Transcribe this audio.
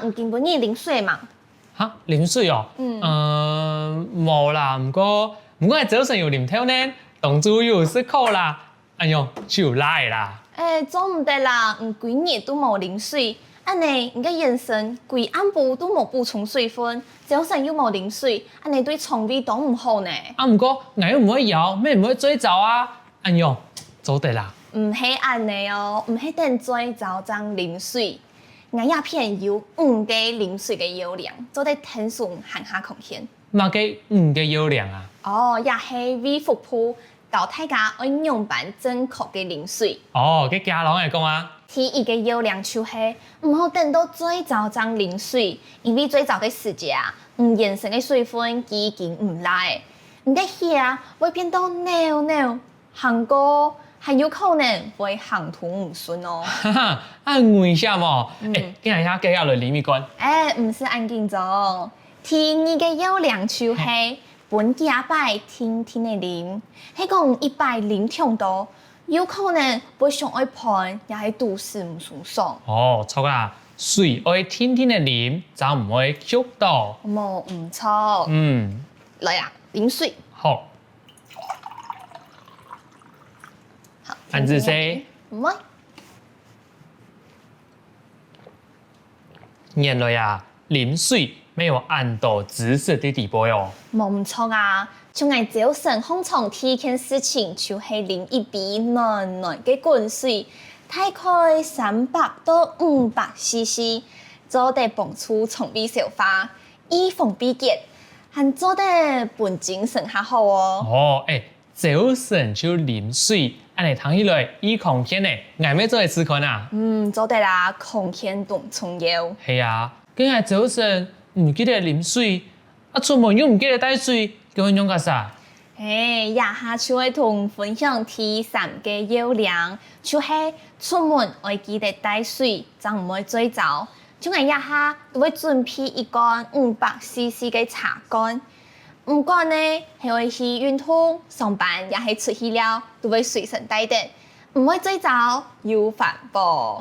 唔见本你啉水嘛？哈，啉水哦，冇啦，唔过系早晨有啉透呢，当初有食苦啦，哎呦，就来啦。做唔得啦，唔规日都冇啉水，安尼你嘅眼神规暗部都冇补充水分，早晨又冇啉水，安尼对肠胃都唔好呢。唔过我又唔可以摇，咩唔可以追走啊？哎呦，做得啦。唔系安尼哦，唔系等最早爭啉水。我也片有5個啉水嘅藥量，做得天順行下空間。嘛嘅5個藥量啊？哦，也係為服務教大家按用辦正確嘅啉水。哦，嘅家人嚟講啊。第一個藥量就是唔好等到最早爭啉水，因為最早嘅時節啊，現成嘅水分已經唔來，你嘅血啊會變到尿，行過。還有可能會行途唔順哦。哈哈，危險哦！今日下幾下來裡面講。唔是按緊做，第二個藥量就是本家擺天天的啉，係講100啉太多，有可能會上愛盤，也係肚子唔舒爽。哦，錯啊，水愛天天的啉，就唔會吸到。冇唔錯。來啊，啉水。好。安子say，唔會。原來啊，啉水沒有按到知識的地步喲。冇唔錯啊，從我早晨起床第一件事情就係啉一杯暖暖嘅滾水，大概300到500 cc， 做得幫助腸胃消化，以防閉結，還做得本精神較好哦。早晨就啉水。安尼躺起來，以空間呢，挨咩做嚟試看啊？做得啦，空間都重要。係啊，今日早晨唔記得啉水，出門又唔記得帶水，叫我用個啥？也下就會同分享第3個藥量，就是出門要記得帶水，就唔會醉着。就係下都會準備一罐500 cc 嘅茶乾。唔管呢，係會去運動、上班，也係出去了，都會隨身帶的，唔會醉着又環保。